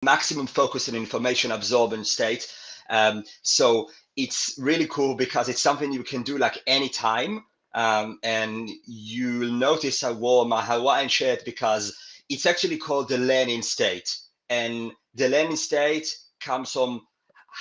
maximum focus and information absorbent state. So it's really cool because it's something you can do like anytime. And you'll notice I wore my Hawaiian shirt because it's actually called the learning state. And the learning state comes from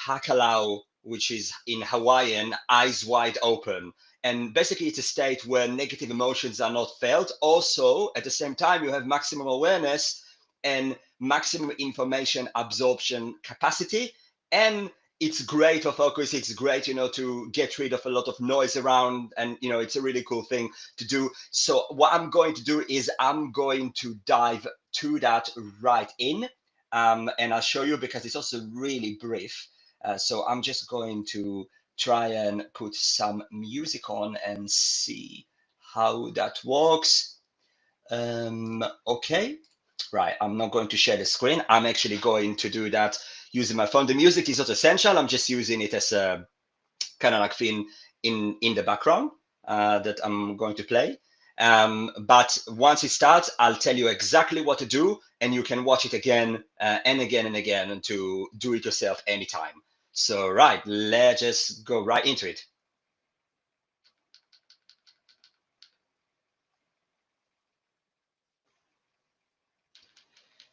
hakalau, which is in Hawaiian, eyes wide open. And basically, it's a state where negative emotions are not felt. Also, at the same time, you have maximum awareness and maximum information absorption capacity. And it's great for focus. It's great, to get rid of a lot of noise around. And, it's a really cool thing to do. So what I'm going to do is I'm going to dive to that right in. And I'll show you because it's also really brief. So I'm just going to try and put some music on and see how that works. Okay, right. I'm not going to share the screen. I'm actually going to do that using my phone. The music is not essential. I'm just using it as a kind of like thing in the background that I'm going to play. But once it starts, I'll tell you exactly what to do, and you can watch it again and again and again and to do it yourself anytime. So, right, let's just go right into it.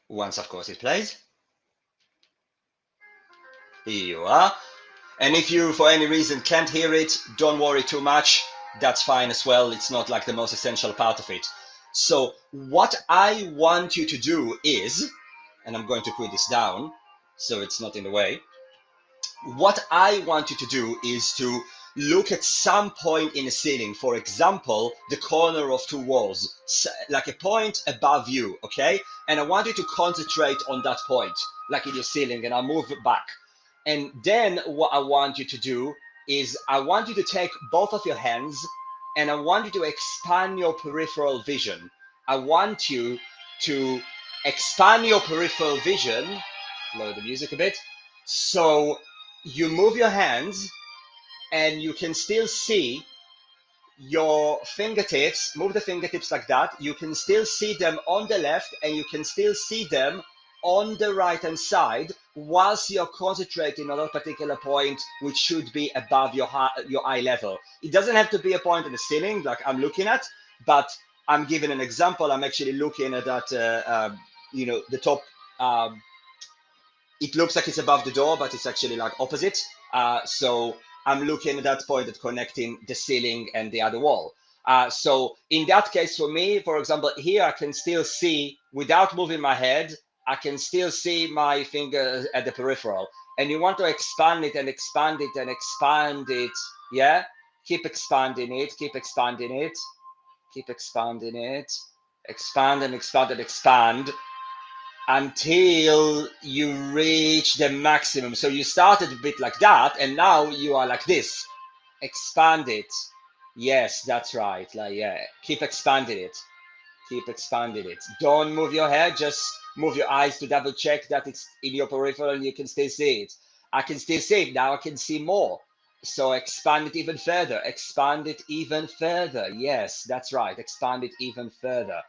Once, of course, it plays. Here you are. And if you, for any reason, can't hear it, don't worry too much. That's fine as well. It's not like the most essential part of it. So what I want you to do is, and I'm going to put this down so it's not in the way. What I want you to do is to look at some point in the ceiling, for example, the corner of two walls, like a point above you, okay? And I want you to concentrate on that point, like in your ceiling, and I'll move it back. And then what I want you to do is I want you to take both of your hands and I want you to expand your peripheral vision. I want you to expand your peripheral vision, lower the music a bit, so you move your hands and you can still see your fingertips, move the fingertips like that. You can still see them on the left and you can still see them on the right hand side whilst you're concentrating on a particular point which should be above your eye level. It doesn't have to be a point in the ceiling like I'm looking at, but I'm giving an example. I'm actually looking at that, the top. It looks like it's above the door, but it's actually like opposite. So I'm looking at that point at connecting the ceiling and the other wall. So in that case, for me, for example, here I can still see, without moving my head, I can still see my finger at the peripheral. And you want to expand it and expand it and expand it. Yeah? Keep expanding it, keep expanding it, keep expanding it. Expand and expand and expand until you reach the maximum. So you started a bit like that, and now you are like this. Expand it. Yes, that's right. Like, yeah, keep expanding it. Keep expanding it. Don't move your head, just move your eyes to double check that it's in your peripheral and you can still see it. I can still see it. Now I can see more. So expand it even further. Expand it even further. Yes, that's right. Expand it even further.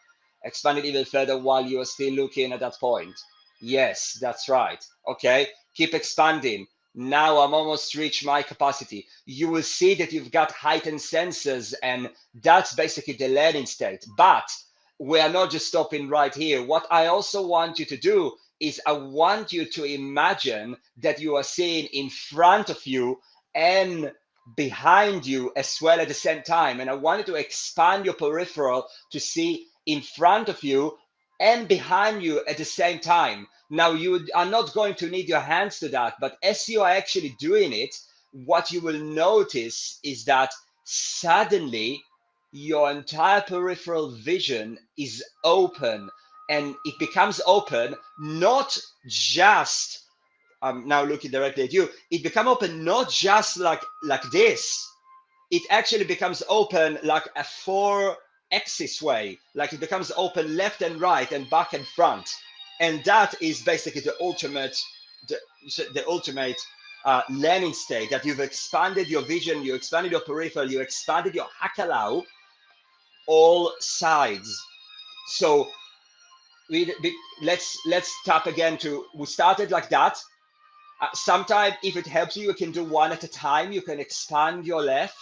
Expand it even further while you are still looking at that point. Yes, that's right. Okay, keep expanding. Now I'm almost reached my capacity. You will see that you've got heightened senses, and that's basically the learning state. But we are not just stopping right here. What I also want you to do is I want you to imagine that you are seeing in front of you and behind you as well at the same time. And I want you to expand your peripheral to see in front of you and behind you at the same time. Now, you are not going to need your hands to that, but as you are actually doing it, what you will notice is that suddenly your entire peripheral vision is open, and it becomes open not just, I'm now looking directly at you, it becomes open not just like this. It actually becomes open like a 4 axis way, like it becomes open left and right and back and front. And that is basically the ultimate learning state, that you've expanded your vision, you expanded your peripheral, you expanded your hakalau, all sides. So let's tap again to, we started like that. Sometimes if it helps you, you can do one at a time. You can expand your left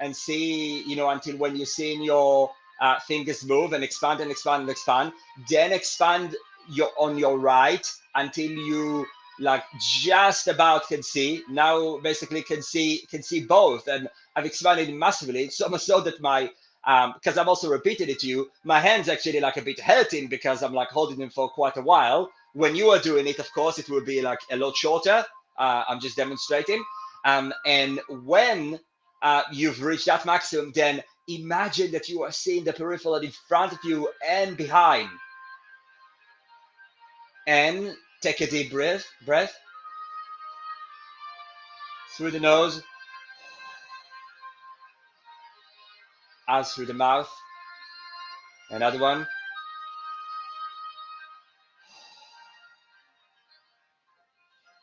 and see, until when you're seeing your fingers move, and expand and expand and expand. Then expand your right until you like just about can see. Now basically can see both, and I've expanded massively. It's almost so that my because I've also repeated it to you, my hands actually like a bit hurting because I'm like holding them for quite a while. When you are doing it, of course, it will be like a lot shorter. I'm just demonstrating. And when you've reached that maximum, then imagine that you are seeing the peripheral in front of you and behind. And take a deep breath through the nose, out through the mouth. Another one.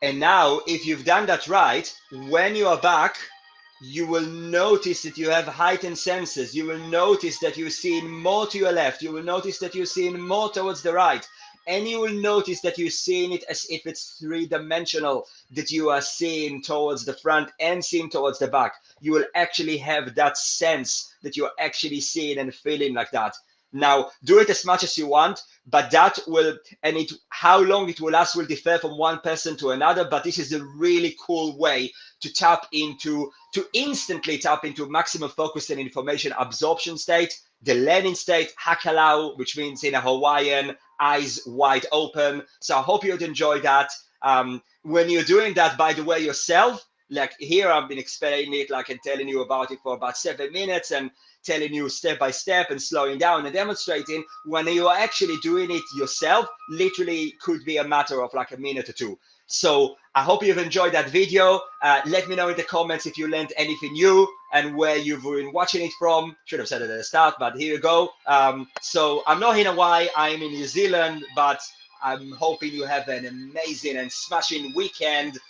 And now, if you've done that right, when you are back, you will notice that you have heightened senses. You will notice that you're seeing more to your left. You will notice that you're seeing more towards the right. And you will notice that you're seeing it as if it's three-dimensional, that you are seeing towards the front and seeing towards the back. You will actually have that sense that you're actually seeing and feeling like that. Now, do it as much as you want, but that will, and it, how long it will last will differ from one person to another, but this is a really cool way to instantly tap into maximum focus and information absorption state, the learning state, hakalau, which means in a Hawaiian, eyes wide open. So I hope you'd enjoy that. When you're doing that, by the way, yourself, like here I've been explaining it, like, and telling you about it for about 7 minutes, and telling you step by step and slowing down and demonstrating. When you are actually doing it yourself, literally could be a matter of like a minute or two. So I hope you've enjoyed that video. Let me know in the comments if you learned anything new and where you've been watching it from. Should have said it at the start, but here you go. So I'm not in Hawaii, I'm in New Zealand, but I'm hoping you have an amazing and smashing weekend.